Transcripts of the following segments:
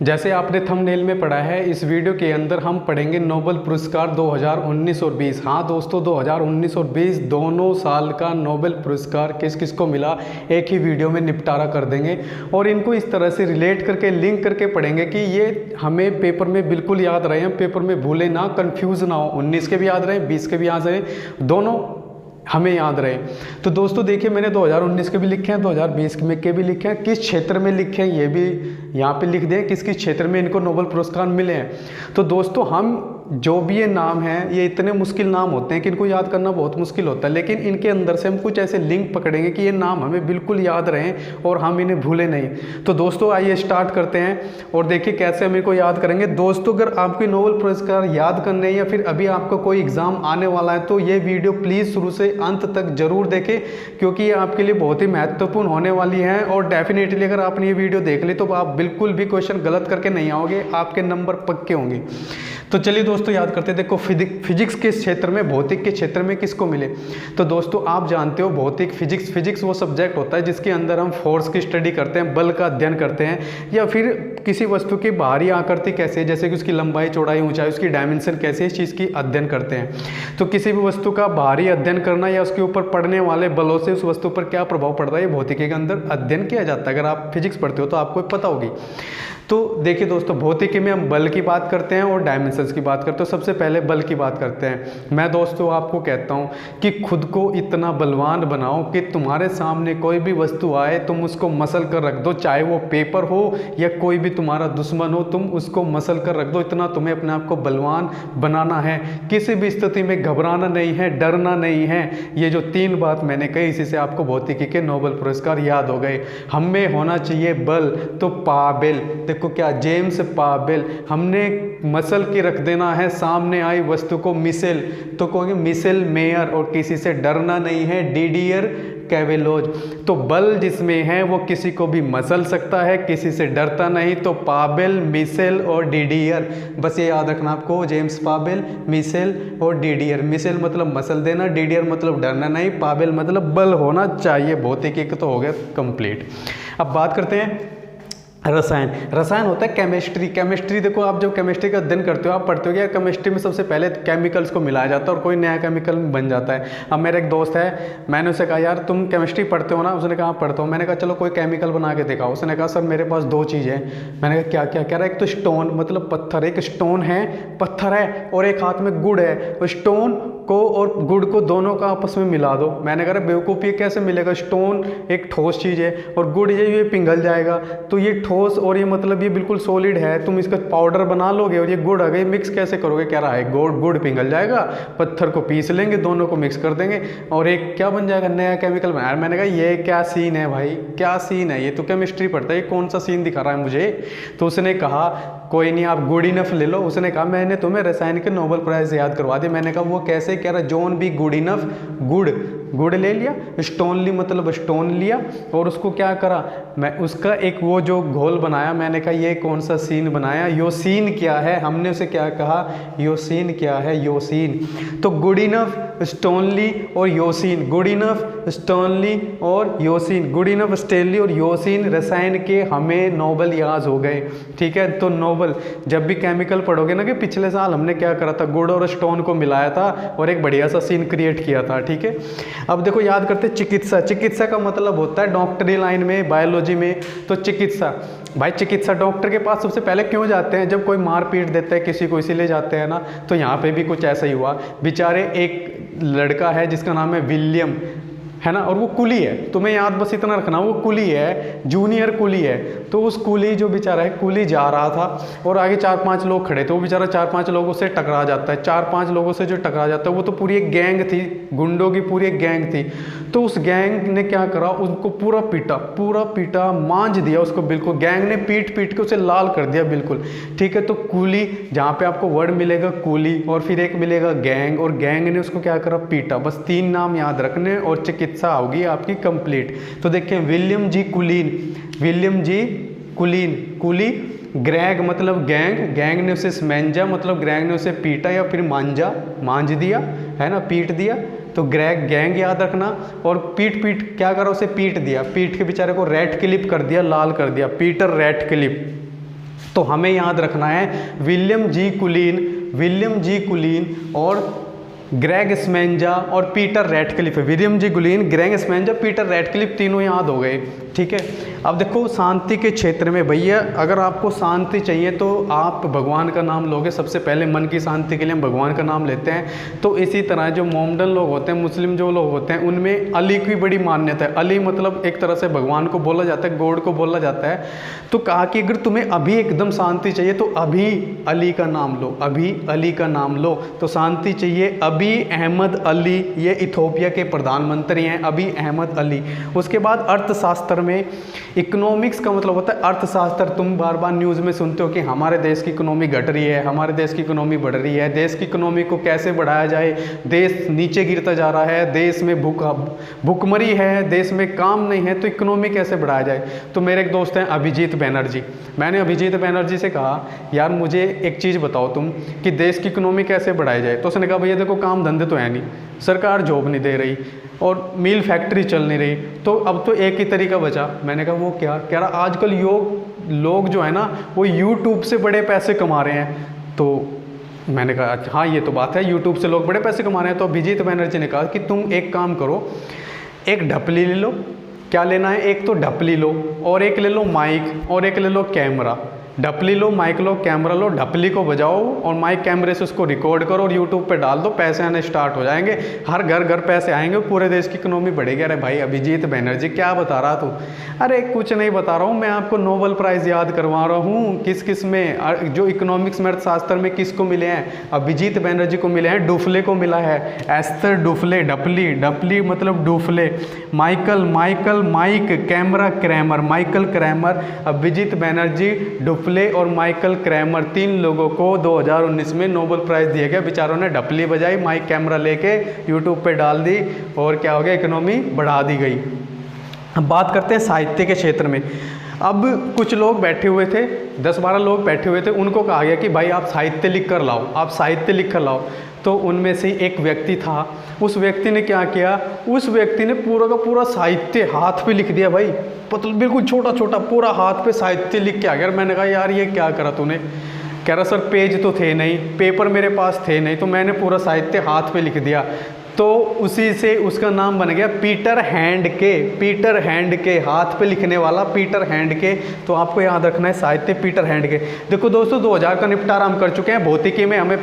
जैसे आपने थंबनेल में पढ़ा है, इस वीडियो के अंदर हम पढ़ेंगे नोबेल पुरस्कार 2019 और 20। हाँ दोस्तों, 2019 और 20 दोनों साल का नोबेल पुरस्कार किस किस को मिला एक ही वीडियो में निपटारा कर देंगे और इनको इस तरह से रिलेट करके लिंक करके पढ़ेंगे कि ये हमें पेपर में बिल्कुल याद रहे, हम पेपर में भूले ना, कंफ्यूज ना हो। 19 के भी याद रहे, 20 के भी याद रहे, दोनों हमें याद रहे। तो दोस्तों देखिए, मैंने 2019 के भी लिखे हैं, 2020 के भी लिखे हैं, किस क्षेत्र में लिखे हैं ये भी यहाँ पे लिख दें, किस किस क्षेत्र में इनको नोबेल पुरस्कार मिले हैं। तो दोस्तों हम जो भी ये नाम हैं, ये इतने मुश्किल नाम होते हैं कि इनको याद करना बहुत मुश्किल होता है, लेकिन इनके अंदर से हम कुछ ऐसे लिंक पकड़ेंगे कि ये नाम हमें बिल्कुल याद रहें और हम इन्हें भूलें नहीं। तो दोस्तों आइए स्टार्ट करते हैं और देखिए कैसे हम इनको याद करेंगे। दोस्तों अगर आपको नोबेल पुरस्कार याद करने हैं या फिर अभी आपका कोई एग्जाम आने वाला है तो ये वीडियो प्लीज़ शुरू से अंत तक जरूर देखें, क्योंकि ये आपके लिए बहुत ही महत्वपूर्ण होने वाली है। और डेफिनेटली अगर आपने ये वीडियो देख ली तो आप बिल्कुल भी क्वेश्चन गलत करके नहीं आओगे, आपके नंबर पक्के होंगे। तो चलिए दोस्तों याद करते हैं। देखो फिजिक्स के क्षेत्र में, भौतिक के क्षेत्र में किसको मिले। तो दोस्तों आप जानते हो भौतिक फिजिक्स वो सब्जेक्ट होता है जिसके अंदर हम फोर्स की स्टडी करते हैं, बल का अध्ययन करते हैं, या फिर किसी वस्तु की बाहरी आकृति कैसे है, जैसे कि उसकी लंबाई चौड़ाई ऊंचाई, उसकी डायमेंशन कैसे है, इस चीज़ की अध्ययन करते हैं। तो किसी भी वस्तु का बाहरी अध्ययन करना या उसके ऊपर पड़ने वाले बलों से उस वस्तु पर क्या प्रभाव पड़ता है, ये भौतिकी के अंदर अध्ययन किया जाता है। अगर आप फिजिक्स पढ़ते हो तो आपको पता होगी। तो देखिए दोस्तों, भौतिकी में हम बल की बात करते हैं और डायमेंशंस की बात करते हैं। सबसे पहले बल की बात करते हैं। मैं दोस्तों आपको कहता हूं कि खुद को इतना बलवान बनाओ कि तुम्हारे सामने कोई भी वस्तु आए तुम उसको मसल कर रख दो, चाहे वो पेपर हो या कोई भी तुम्हारा दुश्मन हो, तुम उसको मसल कर रख दो। इतना तुम्हें अपने आप को बलवान बनाना है, किसी भी स्थिति में घबराना नहीं है, डरना नहीं है। ये जो 3 बात मैंने कही, इसी से आपको भौतिकी के नोबेल पुरस्कार याद हो गए। हम में होना चाहिए बल, तो पावेल, को क्या, जेम्स पावेल। हमने मसल के रख देना है सामने आई वस्तु को, मिसेल, तो कहोगे मिसेल मेयर। और किसी से डरना नहीं है, डिडियर कैवेलोज। तो बल जिसमें है वो किसी को भी मसल सकता है, किसी से डरता नहीं। तो पावेल, मिसेल और डिडियर, बस ये याद रखना आपको, जेम्स पावेल, मिसेल और डिडियर। मिसेल मतलब मसल देना, डिडियर मतलब डरना नहीं, पावेल मतलब बल होना चाहिए। भौतिकी तो हो गया कंप्लीट। अब बात करते हैं रसायन। रसायन होता है केमिस्ट्री। देखो आप जब केमिस्ट्री का अध्ययन करते हो, आप पढ़ते हो कि यार केमिस्ट्री में सबसे पहले केमिकल्स को मिलाया जाता है और कोई नया केमिकल बन जाता है। अब मेरा एक दोस्त है, मैंने उसे कहा यार तुम केमिस्ट्री पढ़ते हो ना, उसने कहा पढ़ता हूँ। मैंने कहा चलो कोई केमिकल बना के दिखाओ। उसने कहा सर मेरे पास 2 चीज़ है। मैंने कहा क्या क्या? कह रहा है एक तो स्टोन मतलब पत्थर, एक स्टोन है पत्थर है, और एक हाथ में गुड़ है। स्टोन को और गुड़ को दोनों का आपस में मिला दो। मैंने कहा बेवकूफ़, ये कैसे मिलेगा? स्टोन एक ठोस चीज़ है और गुड़ ये पिघल जाएगा, तो ये ठोस और ये मतलब ये बिल्कुल सॉलिड है, तुम इसका पाउडर बना लोगे और ये गुड़ आ गई, मिक्स कैसे करोगे? कह रहा है गुड़ पिघल जाएगा, पत्थर को पीस लेंगे, दोनों को मिक्स कर देंगे और एक क्या बन जाएगा, नया केमिकल बना। मैंने कहा ये क्या सीन है भाई, क्या सीन है, ये तो केमिस्ट्री पढ़ता है, ये कौन सा सीन दिखा रहा है मुझे? तो उसने कहा कोई नहीं, आप गुड इनफ ले लो। उसने कहा मैंने तुम्हें रसायन के नोबेल प्राइज याद करवा दिया। मैंने कहा वो कैसे? कह रहा जॉन बी गुड इनफ, गुड़ ले लिया, स्टोन ली मतलब स्टोन लिया और उसको क्या करा, मैं उसका एक वो जो घोल बनाया। मैंने कहा ये कौन सा सीन बनाया, योसीन क्या है? हमने उसे क्या कहा, योसीन क्या है, योसीन। तो गुड इनफ, स्टोनली और योसीन, गुड इनफ, स्टोनली और योसीन, गुड इनफ, स्टेनली और योसीन रसायन के हमें नोबेल याद हो गए। ठीक है, तो नोबेल जब भी केमिकल पढ़ोगे ना, कि पिछले साल हमने क्या करा था, गुड़ और स्टोन को मिलाया था और एक बढ़िया सा सीन क्रिएट किया था। ठीक है, अब देखो याद करते चिकित्सा। चिकित्सा का मतलब होता है डॉक्टरी लाइन में, बायोलॉजी में। तो चिकित्सा भाई, चिकित्सा डॉक्टर के पास सबसे पहले क्यों जाते हैं? जब कोई मार पीट देता है किसी को, इसीलिए जाते हैं ना। तो यहाँ पे भी कुछ ऐसा ही हुआ। बेचारे एक लड़का है जिसका नाम है विलियम, है ना, और वो कुली है। तुम्हें याद बस इतना रखना, वो कुली है, जूनियर कुली है। तो उस कुली जो बेचारा है, कुली जा रहा था और आगे 4-5 लोग खड़े थे। वो बेचारा 4-5 लोगों से टकरा जाता है। 4-5 लोगों से जो टकरा जाता है, वो तो पूरी एक गैंग थी, गुंडों की पूरी एक गैंग थी। तो उस गैंग ने क्या करा, उनको पूरा पीटा, मांझ दिया उसको बिल्कुल। गैंग ने पीट के उसे लाल कर दिया बिल्कुल। ठीक है, तो कुली, जहाँ पे आपको वर्ड मिलेगा कुली और फिर एक मिलेगा गैंग, और गैंग ने उसको क्या करा, पीटा। बस 3 नाम याद रखने और चिकित्सा होगी आपकी कंप्लीट। तो देखिए विलियम जी कुलीन, कुली, ग्रैग मतलब गैंग ने उसे स्मैंजा मतलब गैंग ने उसे पीटा या फिर मांझ दिया, है ना, पीट दिया। तो गैंग याद रखना। और पीट क्या करा, उसे पीट दिया, पीट के बेचारे को रेड क्लिप कर दिया, लाल कर दिया, पीटर रेड क्लिप। तो हमें याद रखना है विलियम जी कुलीन और ग्रेग स्मेंजा और पीटर रैटक्लिफ। विलियम जी कुलीन, ग्रेग स्मेंजा, पीटर रैटक्लिफ, तीनों याद हो गए। ठीक है, अब देखो शांति के क्षेत्र में भैया अगर आपको शांति चाहिए तो आप भगवान का नाम लोगे। सबसे पहले मन की शांति के लिए हम भगवान का नाम लेते हैं। तो इसी तरह जो मोमडन लोग होते हैं, मुस्लिम जो लोग होते हैं, उनमें अली की बड़ी मान्यता है। अली मतलब एक तरह से भगवान को बोला जाता है, गॉड को बोला जाता है। तो कहा कि अगर तुम्हें अभी एकदम शांति चाहिए तो अभी अली का नाम लो, अभी अली का नाम लो। तो शांति चाहिए, अभी अहमद अली, ये इथोपिया के प्रधानमंत्री हैं, अभी अहमद अली। उसके बाद अर्थशास्त्र में, इकोनॉमिक्स का मतलब होता है अर्थशास्त्र। तुम बार बार न्यूज़ में सुनते हो कि हमारे देश की इकोनॉमी घट रही है, हमारे देश की इकोनॉमी बढ़ रही है, देश की इकोनॉमी को कैसे बढ़ाया जाए, देश नीचे गिरता जा रहा है, देश में भुखमरी है, देश में काम नहीं है, तो इकोनॉमी कैसे बढ़ाया जाए। तो मेरे एक दोस्त हैं अभिजीत बनर्जी, मैंने अभिजीत बनर्जी से कहा यार मुझे एक चीज़ बताओ तुम कि देश की इकोनॉमी कैसे बढ़ाई जाए। तो उसने कहा भैया देखो काम धंधे तो है नहीं, सरकार जॉब नहीं दे रही और मिल फैक्ट्री चल नहीं रही, तो अब तो एक ही तरीका बचा। मैंने कहा वो क्या? कह रहा आजकल लोग जो है ना वो यूट्यूब से बड़े पैसे कमा रहे हैं। तो मैंने कहा हाँ ये तो बात है, यूट्यूब से लोग बड़े पैसे कमा रहे हैं। तो अभिजीत बनर्जी ने कहा कि तुम एक काम करो, एक ढपली ले लो। क्या लेना है? एक तो ढपली लो और एक ले लो माइक और एक ले लो कैमरा। ढपली लो, माइक लो, कैमरा लो, ढपली को बजाओ और माइक कैमरे से उसको रिकॉर्ड करो और यूट्यूब पे डाल दो, पैसे आने स्टार्ट हो जाएंगे, हर घर पैसे आएंगे, पूरे देश की इकोनॉमी बढ़ेगी। अरे भाई अभिजीत बनर्जी क्या बता रहा तू? अरे कुछ नहीं बता रहा हूँ मैं आपको, नोबेल प्राइज़ याद करवा रहा हूँ। किस में जो इकोनॉमिक्स में, अर्थशास्त्र में किसको मिले हैं? अभिजीत बनर्जी को मिले हैं, डुफ्ले को मिला है, एस्थर डुफ्ले, ढपली मतलब Duflo, mike, camera Kremer, Michael Kremer, Abhijit Banerjee, Duflo और माइकल क्रैमर, 3 लोगों को 2019 में नोबेल प्राइज़ दिया गया। बेचारों ने ढपली बजाई, माइक कैमरा लेके यूट्यूब पे डाल दी और क्या हो गया, इकोनॉमी बढ़ा दी गई। अब बात करते हैं साहित्य के क्षेत्र में। अब कुछ लोग बैठे हुए थे, 10-12 लोग बैठे हुए थे, उनको कहा गया कि भाई आप साहित्य लिख कर लाओ, आप साहित्य लिख कर लाओ। तो उनमें से एक व्यक्ति था, उस व्यक्ति ने क्या किया, उस व्यक्ति ने पूरा का पूरा साहित्य हाथ पे लिख दिया भाई, मतलब बिल्कुल छोटा छोटा पूरा हाथ पे साहित्य लिख के आ गया। मैंने कहा यार ये क्या करा तूने? कह रहा सर पेज तो थे नहीं, पेपर मेरे पास थे नहीं, तो मैंने पूरा साहित्य हाथ पे लिख दिया। तो उसी से उसका नाम बन गया पीटर हैंडके, हाथ पे लिखने वाला पीटर हैंडके। तो आपको याद रखना है साहित्य पीटर हैंडके। देखो दोस्तों 2000 का निपटारा हम कर चुके हैं। भौतिकी में हमें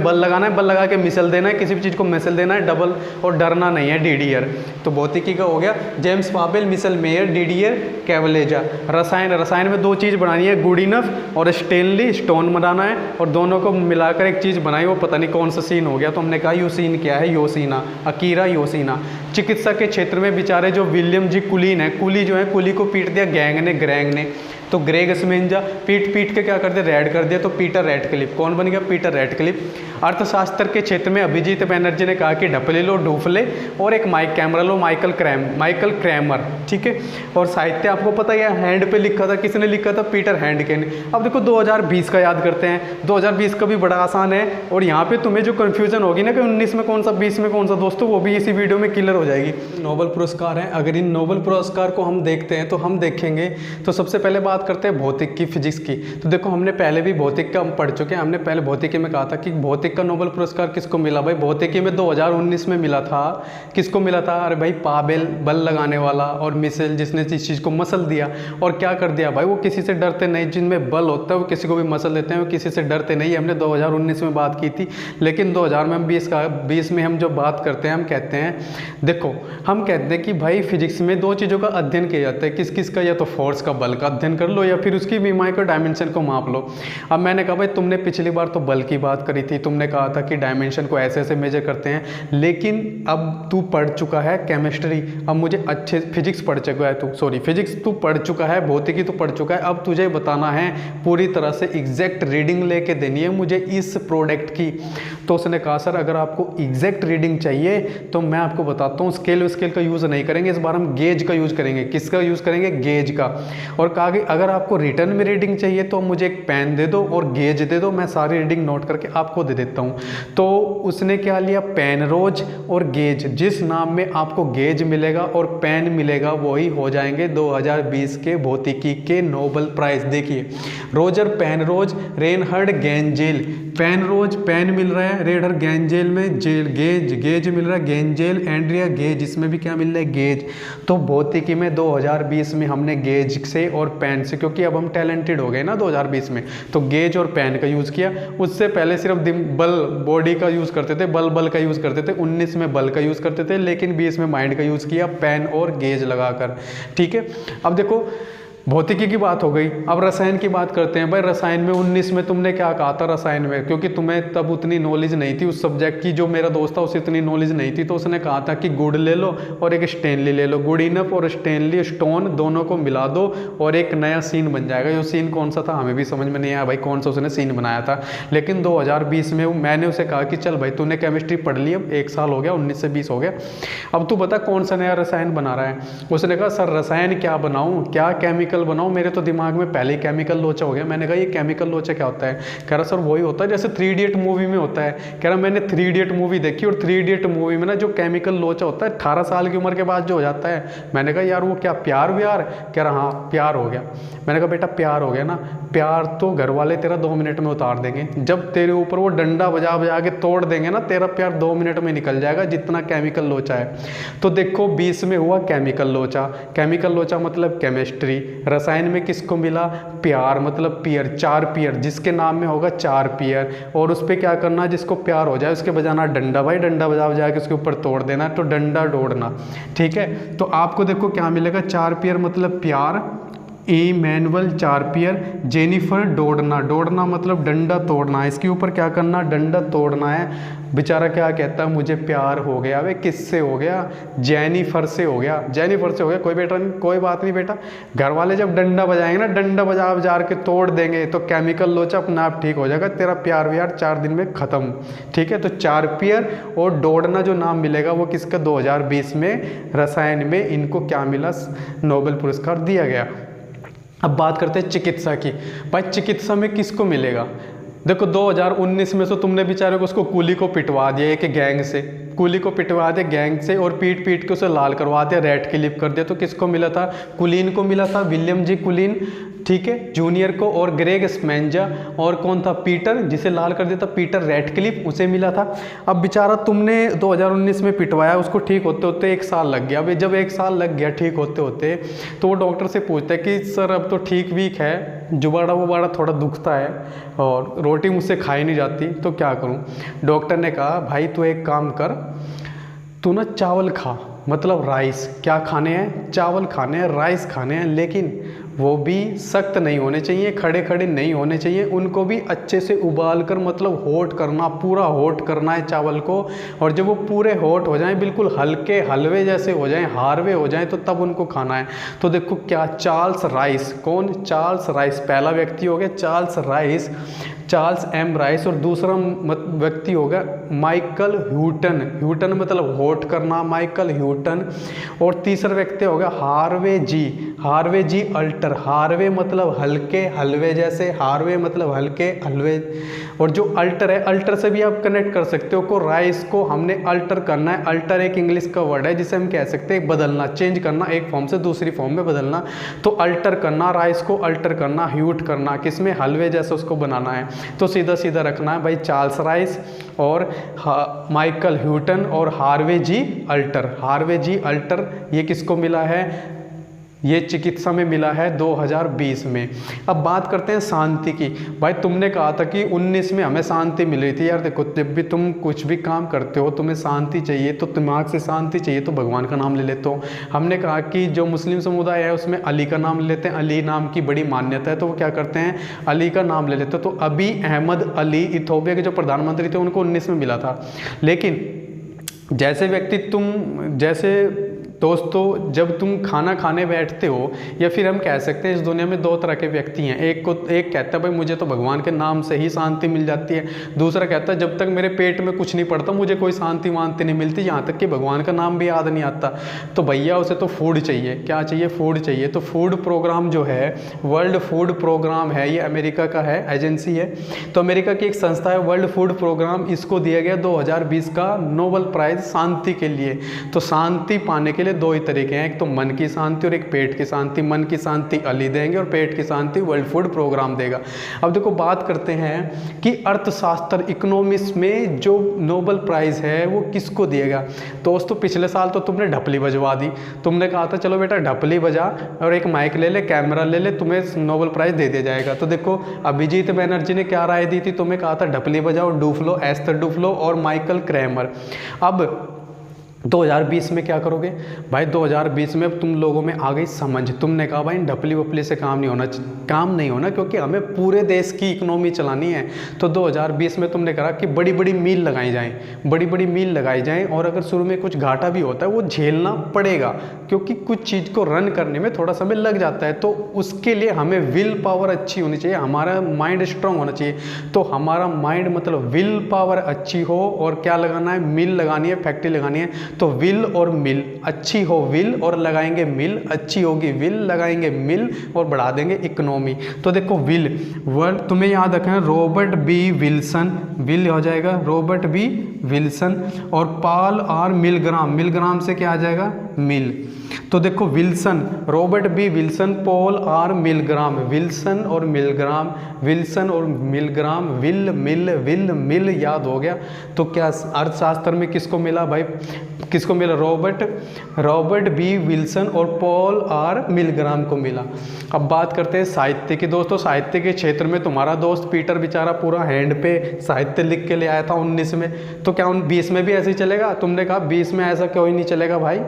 बल लगाना है, बल लगा के मिसल देना है, किसी भी चीज़ को मिसल देना है डबल, और डरना नहीं है, डीडीआर। तो भौतिकी का हो गया, जेम्स पावेल, मिसल मेयर, डीडीआर कैवलेजा। रसायन में 2 चीज़ बनानी है, गुड इनफ और स्टेनली, स्टोन बनाना है, और दोनों को मिलाकर एक चीज़ बनाई, वो पता नहीं कौन सा सीन हो गया। तो हमने कहा यूसीन क्या है, योसीना, अकीरा योसीना। चिकित्सा के क्षेत्र में बेचारे जो विलियम जी कुलीन है, कुली जो है, कुली को पीट दिया ग्रेग ने। तो ग्रेग स्मेंजा पीट के क्या कर दिया, रेड कर दिया। तो पीटर रैटक्लिफ, कौन बन गया? Peter Ratcliffe. अर्थशास्त्र के क्षेत्र में अभिजीत बनर्जी ने कहा कि ढपले लो, डुफ्ले और एक माइक कैमरा लो, माइकल क्रैमर। ठीक है, और साहित्य आपको पता है हैंड पे लिखा था, किसने लिखा था? पीटर हैंडके ने। अब देखो 2020 का याद करते हैं। 2020 का भी बड़ा आसान है, और यहाँ पे तुम्हें जो कन्फ्यूजन होगी ना कि 19 में कौन सा, 20 में कौन सा, दोस्तों वो भी इसी वीडियो में क्लियर हो जाएगी। नोबेल पुरस्कार हैं, अगर इन नोबेल पुरस्कार को हम देखते हैं तो हम देखेंगे, तो सबसे पहले बात करते हैं भौतिक की, फिजिक्स की। तो देखो हमने पहले भी भौतिक का पढ़ चुके हैं। हमने पहले भौतिकी में कहा था कि भौतिक का नोबेल पुरस्कार किसको मिला भाई? भौतिकी में 2019 में मिला था। किसको मिला था? अरे भाई पावेल, बल लगाने वाला, और मिसेल जिसने इस चीज़ को मसल दिया। और क्या कर दिया भाई, वो किसी से डरते नहीं, जिनमें बल होता है वो किसी को भी मसल देते हैं, वो किसी से डरते नहीं। हमने 2019 में बात की थी, लेकिन 2020 में हम जो बात करते हैं, हम कहते हैं, देखो हम कहते हैं कि भाई फिजिक्स में 2 चीज़ों का अध्ययन किया जाता है। किस का? या तो फोर्स का, बल का अध्ययन कर लो, या फिर उसकी मीमाइक्रो डायमेंशन को माप लो। अब मैंने कहा भाई तुमने पिछली बार तो बल की बात करी थी, तुमने कहा था कि डायमेंशन को ऐसे ऐसे मेजर करते हैं, लेकिन अब तू पढ़ चुका है केमिस्ट्री, अब मुझे अच्छे फिजिक्स पढ़ चुका है तू, सॉरी फिजिक्स तू पढ़ चुका है, भौतिकी तू पढ़ चुका है, अब तुझे बताना है पूरी तरह से एग्जैक्ट रीडिंग लेके देनी है मुझे इस प्रोडक्ट की। तो उसने कहा सर अगर आपको एग्जैक्ट रीडिंग चाहिए तो मैं आपको बताता हूँ, स्केल का यूज़ नहीं करेंगे, इस बार हम गेज का यूज़ करेंगे। किसका यूज़ करेंगे? गेज का। और कहा कि अगर अगर आपको रिटर्न में रीडिंग चाहिए तो मुझे एक पेन दे दो और गेज दे दो, मैं सारी रीडिंग नोट करके आपको दे देता हूँ। तो उसने क्या लिया, पेन रोज और गेज। जिस नाम में आपको गेज मिलेगा और पेन मिलेगा वही हो जाएंगे 2020 के भौतिकी के नोबेल प्राइज। देखिए, Roger Penrose, Reinhard Genzel. Penrose pen मिल रहा है, रेनहर्ड गेंजेल में जेल, गेज मिल रहा है, गेंजेल, एंड्रिया गेज, इसमें भी क्या मिल रहा है, गेज। तो भौतिकी में 2020 में हमने गेज से और पेन से, क्योंकि अब हम टैलेंटेड हो गए ना 2020 में, तो गेज और पेन का यूज़ किया। उससे पहले सिर्फ बल, बॉडी का यूज़ करते थे, बल का यूज़ करते थे। 19 में बल का यूज़ करते थे, लेकिन 20 में माइंड का यूज़ किया, पेन और गेज लगाकर। ठीक है, अब देखो भौतिकी की बात हो गई, अब रसायन की बात करते हैं। भाई रसायन में 19 में तुमने क्या कहा था रसायन में, क्योंकि तुम्हें तब उतनी नॉलेज नहीं थी उस सब्जेक्ट की, जो मेरा दोस्त था उसे इतनी नॉलेज नहीं थी, तो उसने कहा था कि गुड़ ले लो और एक स्टेनली ले लो, गुड़ इनफ और स्टेनली स्टोन दोनों को मिला दो और एक नया सीन बन जाएगा। जो सीन कौन सा था हमें भी समझ में नहीं आया भाई, कौन सा उसने सीन बनाया था। लेकिन 2020 में मैंने उसे कहा कि चल भाई तूने केमिस्ट्री पढ़ ली, अब 1 साल हो गया, 19 से 20 हो गया, अब तू बता कौन सा नया रसायन बना रहा है। उसने कहा सर रसायन क्या बनाऊँ, क्या केमिकल बनाऊँ, मेरे तो दिमाग में पहले ही केमिकल लोचा हो गया। मैंने कहा ये केमिकल लोचा क्या होता है। कह रहा सर वही होता है जैसे 3 इडियट मूवी में होता है। कह रहा मैंने 3 इडियट मूवी देखी और 3 इडियट मूवी में ना जो केमिकल लोचा होता है 18 साल की उम्र के बाद जो हो जाता है। मैंने कहा यार वो क्या प्यार व्यार। कह रहा हाँ प्यार हो गया। मैंने कहा बेटा प्यार हो गया ना, प्यार तो घर वाले तेरा 2 मिनट में उतार देंगे, जब तेरे ऊपर वो डंडा बजा बजा के तोड़ देंगे ना, तेरा प्यार 2 मिनट में निकल जाएगा, जितना केमिकल लोचा है। तो देखो 20 में हुआ केमिकल लोचा। केमिकल लोचा मतलब केमिस्ट्री। रसायन में किसको मिला, प्यार, मतलब पियर, 4 पियर, जिसके नाम में होगा 4 पियर, और उस पर क्या करना, जिसको प्यार हो जाए उसके बजाना डंडा। भाई डंडा बजा बजा के उसके ऊपर तोड़ देना, तो डंडा डोड़ना। ठीक है, तो आपको देखो क्या मिलेगा, 4 पियर मतलब प्यार, इमैनुअल 4 पियर, जेनिफर डोड़ना, डोड़ना मतलब डंडा तोड़ना, इसके ऊपर क्या करना, डंडा तोड़ना है। बेचारा क्या कहता है, मुझे प्यार हो गया। वे किससे हो गया, जेनिफर से हो गया, जेनिफर से हो गया। कोई बेटा नहीं, कोई बात नहीं बेटा, घर वाले जब डंडा बजाएंगे ना, डंडा बजा बजा के तोड़ देंगे, तो केमिकल लोचा अपने आप ठीक हो जाएगा, तेरा प्यार व्यार 4 दिन में ख़त्म। ठीक है, तो 4 पियर और डोड़ना जो नाम मिलेगा वो किसका, 2020 में रसायन में इनको क्या मिला, नोबेल पुरस्कार दिया गया। अब बात करते हैं चिकित्सा की। भाई चिकित्सा में किसको मिलेगा, देखो 2019 में तो तुमने बेचारे को उसको कूली को पिटवा दिया, एक गैंग से कूली को पिटवा दिया गैंग से, और पीट पीट के उसे लाल करवा दिया, रेड क्लिप कर दिया। तो किसको मिला था, कुलीन को मिला था, विलियम जी कुलीन, ठीक है, जूनियर को, और ग्रेग स्पेंजा, और कौन था, पीटर, जिसे लाल कर दिया था पीटर रेडक्लिफ, उसे मिला था। अब बेचारा तुमने 2019 में पिटवाया, उसको ठीक होते होते 1 साल लग गया। अब जब 1 साल लग गया ठीक होते होते, तो वो डॉक्टर से पूछता है कि सर अब तो ठीक वीक है, जुबाड़ा वुबाड़ा थोड़ा दुखता है और रोटी मुझसे खाई नहीं जाती, तो क्या करूं। डॉक्टर ने कहा भाई तू एक काम कर, तू ना चावल खा, मतलब राइस। क्या खाने हैं, चावल खाने हैं, राइस खाने हैं, लेकिन वो भी सख्त नहीं होने चाहिए, खड़े खड़े नहीं होने चाहिए, उनको भी अच्छे से उबाल कर, मतलब हॉट करना, पूरा हॉट करना है चावल को। और जब वो पूरे हॉट हो जाएं, बिल्कुल हल्के हलवे जैसे हो जाएं, हारवे हो जाएं, तो तब उनको खाना है। तो देखो क्या, चार्ल्स राइस, कौन, चार्ल्स राइस, पहला व्यक्ति हो गया Charles Rice, Charles M Rice, और दूसरा व्यक्ति होगा माइकल ह्यूटन, ह्यूटन मतलब हॉट करना, माइकल ह्यूटन। और तीसरा व्यक्ति होगा Harvey J, Harvey J Alter, Harvey मतलब हल्के हलवे जैसे, हार्वे मतलब हल्के हलवे। और जो अल्टर है, अल्टर से भी आप कनेक्ट कर सकते हो को, राइस को हमने अल्टर करना है। अल्टर एक इंग्लिश का वर्ड है जिसे हम कह सकते हैं बदलना, चेंज करना, एक फॉर्म से दूसरी फॉर्म में बदलना। तो अल्टर करना, राइस को अल्टर करना, ह्यूट करना, किसमें, हलवे जैसे उसको बनाना है। तो सीधा सीधा रखना है भाई, चार्ल्स राइस और माइकल ह्यूटन और Harvey J Alter. Harvey J alter ये किसको मिला है, ये चिकित्सा में मिला है 2020 में। अब बात करते हैं शांति की। भाई तुमने कहा था कि 19 में हमें शांति मिल रही थी। यार देखो, जब भी तुम कुछ भी काम करते हो, तुम्हें शांति चाहिए, तो दिमाग से शांति चाहिए, तो भगवान का नाम ले लेते हो। हमने कहा कि जो मुस्लिम समुदाय है उसमें अली का नाम ले लेते हैं, अली नाम की बड़ी मान्यता है, तो वो क्या करते हैं, अली का नाम ले लेते हैं। तो अबी अहमद अली इथोपिया के जो प्रधानमंत्री थे उनको 19 में मिला था। लेकिन जैसे व्यक्ति दोस्तों जब तुम खाना खाने बैठते हो, या फिर हम कह सकते हैं इस दुनिया में दो तरह के व्यक्ति हैं। एक कहता है भाई मुझे तो भगवान के नाम से ही शांति मिल जाती है, दूसरा कहता है जब तक मेरे पेट में कुछ नहीं पड़ता मुझे कोई शांति वांति नहीं मिलती, यहाँ तक कि भगवान का नाम भी याद नहीं आता। तो भैया उसे तो फूड चाहिए। क्या चाहिए? फूड चाहिए। तो फूड प्रोग्राम जो है, वर्ल्ड फूड प्रोग्राम है, ये अमेरिका का है, एजेंसी है। तो अमेरिका की एक संस्था है वर्ल्ड फूड प्रोग्राम, इसको दिया गया 2020 का नोबेल प्राइज शांति के लिए। तो शांति पाने के लिए दो ही तरीके हैं, एक तो मन की शांति और एक पेट की शांति। मन की शांति अली देंगे और पेट की शांति वर्ल्ड फूड प्रोग्राम देगा। अब देखो बात करते हैं कि अर्थशास्त्र, इकोनॉमिक्स में जो नोबेल प्राइज है वो किसको दिएगा। दोस्तों पिछले साल तो तुमने ढपली बजवा दी, तुमने कहा था चलो बेटा ढपली बजा और एक माइक ले ले, कैमरा ले ले, तुम्हें नोबेल प्राइज दे दिया जाएगा। तो देखो अभिजीत बनर्जी ने क्या राय दी थी, तुम्हें कहा था ढपली बजाओ, डूफ्लो, एस्थर डूफ्लो और माइकल क्रैमर। अब 2020 में क्या करोगे भाई? 2020 में तुम लोगों में आ गई समझ, तुमने कहा भाई ढपली वपली से काम नहीं होना क्योंकि हमें पूरे देश की इकोनॉमी चलानी है। तो 2020 में तुमने कहा कि बड़ी बड़ी मील लगाई जाएं, बड़ी बड़ी मील लगाई जाएं, और अगर शुरू में कुछ घाटा भी होता है वो झेलना पड़ेगा क्योंकि कुछ चीज़ को रन करने में थोड़ा समय लग जाता है। तो उसके लिए हमें विल पावर अच्छी होनी चाहिए, हमारा माइंड स्ट्रांग होना चाहिए। तो हमारा माइंड मतलब विल पावर अच्छी हो, और क्या लगाना है? मिल लगानी है, फैक्ट्री लगानी है। तो विल और मिल, अच्छी हो विल और लगाएंगे मिल, अच्छी होगी विल लगाएंगे मिल और बढ़ा देंगे इकोनॉमी। तो देखो विल वर्ड तुम्हें याद रखना, रॉबर्ट बी विल्सन, विल हो जाएगा रॉबर्ट बी विल्सन, और पॉल आर मिलग्राम, मिलग्राम से क्या आ जाएगा? मिल। तो देखो Wilson, Robert B Wilson, Paul R Milgram, Wilson और मिलग्राम, विल्सन और मिलग्राम, विल मिल विल मिल, याद हो गया। तो क्या अर्थशास्त्र में किसको मिला भाई? किसको मिला? रॉबर्ट बी विल्सन और पॉल आर मिलग्राम को मिला। अब बात करते हैं साहित्य की। दोस्तों साहित्य के क्षेत्र में तुम्हारा दोस्त पीटर बेचारा पूरा हैंड पे साहित्य लिख के ले आया था 19 में, तो क्या 20 में भी ऐसे ही चलेगा? तुमने कहा 20 में ऐसा क्यों ही नहीं चलेगा भाई?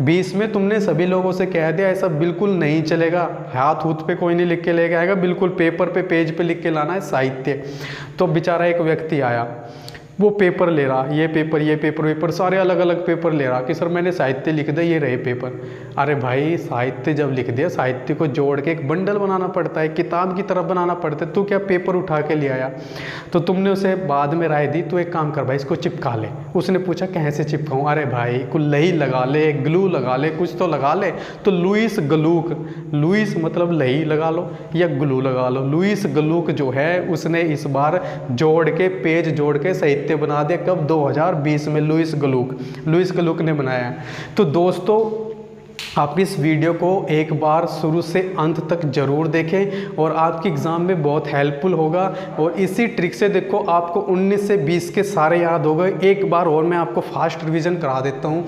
20 में तुमने सभी लोगों से कह दिया ऐसा बिल्कुल नहीं चलेगा, हाथ हूथ पे कोई नहीं लिख के लेके आएगा, बिल्कुल पेपर पे पेज पे लिख के लाना है साहित्य। तो बेचारा एक व्यक्ति आया, वो पेपर ले रहा, ये पेपर सारे अलग अलग पेपर ले रहा कि सर मैंने साहित्य लिख दिया, ये रहे पेपर। अरे भाई साहित्य जब लिख दिया, साहित्य को जोड़ के एक बंडल बनाना पड़ता है, किताब की तरफ बनाना पड़ता है। तू क्या पेपर उठा के ले आया? तो तुमने उसे बाद में राय दी, तो एक काम कर भाई इसको चिपका ले। उसने पूछा कैसे चिपकाऊँ? अरे भाई कुल लही लगा ले, ग्लू लगा ले, कुछ तो लगा ले। तो लुईस गलूक, लुईस मतलब लही लगा लो या ग्लू लगा लो, लुईस गलूक जो है उसने इस बार जोड़ के पेज जोड़ के साहित्य बना दिया। कब? 2020 में लुईस गलूक ने बनाया है। तो दोस्तों आप इस वीडियो को एक बार शुरू से अंत तक जरूर देखें और आपकी एग्ज़ाम में बहुत हेल्पफुल होगा। और इसी ट्रिक से देखो आपको 19 से 20 के सारे याद हो गए। एक बार और मैं आपको फास्ट रिवीजन करा देता हूँ,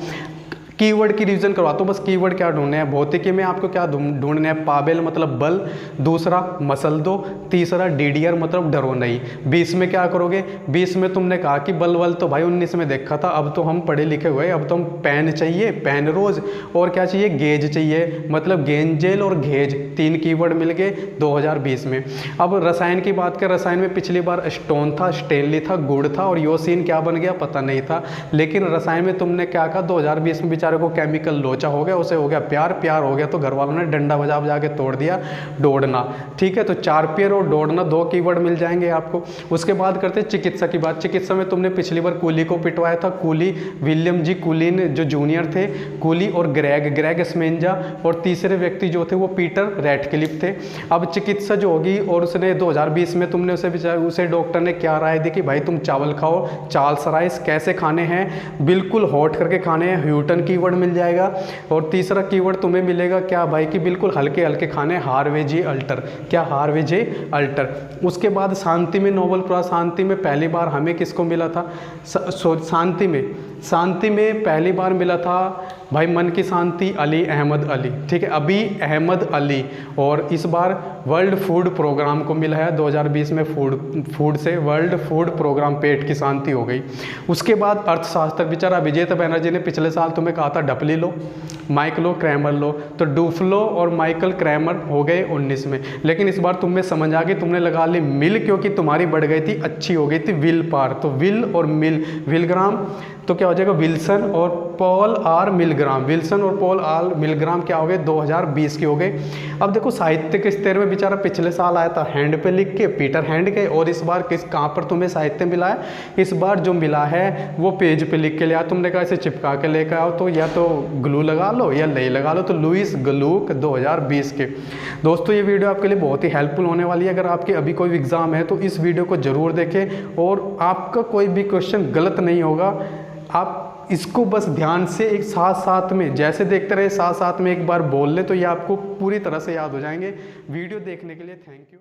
कीवर्ड की रिवीजन करवाता हूँ। बस कीवर्ड क्या ढूंढने हैं? भौतिकी में आपको क्या ढूंढने हैं? पाबेल मतलब बल, दूसरा मसल दो, तीसरा डीडीआर मतलब डरो नहीं। 20 में क्या करोगे? 20 में तुमने कहा कि बल वल तो भाई 19 में देखा था, अब तो हम पढ़े लिखे हुए, अब तो हम पेन चाहिए, पेन रोज, और क्या चाहिए? गेज चाहिए, मतलब गेंजेल और घेज, 3 कीवर्ड मिल गए 2020 में। अब रसायन की बात करें, रसायन में पिछली बार स्टोन था, स्टेनली था, गुड़ था, और योसिन क्या बन गया पता नहीं था। लेकिन रसायन में तुमने क्या कहा? 2020 में को केमिकल लोचा हो गया, उसे हो गया प्यार, प्यार हो गया तो घर वालों ने डंडा बजा के तोड़ दिया, दौड़ना। ठीक है, तो चारपियर और दौड़ना 2 कीवर्ड मिल जाएंगे आपको। उसके बाद करते हैं चिकित्सा की बात। चिकित्सा में तुमने पिछली बार कूली को पिटवाया था, कूली विलियम जी कूलिन जो जूनियर थे, कूली और ग्रेग स्मेंजा, और तीसरे व्यक्ति जो थे वो पीटर रैटक्लिफ थे। अब चिकित्सा जो होगी, और उसने 2020 में तुमने उसे डॉक्टर ने क्या राय दी कि भाई तुम चावल खाओ, चार्ल्स राइस कैसे खाने हैं? बिल्कुल हॉट करके खाने हैं, ह्यूटन कीवर्ड मिल जाएगा। और तीसरा कीवर्ड तुम्हें मिलेगा क्या भाई कि बिल्कुल हल्के हल्के खाने, हार्वे जे अल्टर। क्या? हार्वे जे अल्टर। उसके बाद शांति में नोबेल प्राइज, शांति में पहली बार हमें किसको मिला था? शांति में पहली बार मिला था भाई मन की शांति अली अहमद अली। ठीक है, अभी अहमद अली। और इस बार वर्ल्ड फूड प्रोग्राम को मिला है 2020 में, फूड से वर्ल्ड फूड प्रोग्राम, पेट की शांति हो गई। उसके बाद अर्थशास्त्र, बेचारा अभिजीत बनर्जी ने पिछले साल तुम्हें कहा था ढपली लो, माइक लो, क्रैमर लो, तो डूफ्लो और माइकल क्रैमर हो गए 19 में। लेकिन इस बार तुम्हें समझ आ गई, तुमने लगा ली मिल, क्योंकि तुम्हारी बढ़ गई थी, अच्छी हो गई थी विल पार। तो विल और मिल, विलग्राम तो क्या हो जाएगा, विल्सन और पॉल आर मिलग्राम। विल्सन और पॉल आर मिलग्राम क्या हो गए, 2020 के हो गए। अब देखो साहित्य के स्तर में बेचारा पिछले साल आया था हैंड पे लिख के, पीटर हैंड के, और इस बार कहाँ पर तुम्हें साहित्य मिला है, इस बार जो मिला है वो पेज पे लिख के लिया। तुमने कहा इसे चिपका के लेकर आओ, तो या तो ग्लू लगा लो या लई लगा लो, तो लुइस ग्लूक 2020 के। दोस्तों ये वीडियो आपके लिए बहुत ही हेल्पफुल होने वाली है। अगर आपके अभी कोई एग्ज़ाम है तो इस वीडियो को ज़रूर देखें और आपका कोई भी क्वेश्चन गलत नहीं होगा। आप इसको बस ध्यान से एक साथ साथ में जैसे देखते रहे, साथ साथ में एक बार बोल ले तो ये आपको पूरी तरह से याद हो जाएंगे। वीडियो देखने के लिए थैंक यू।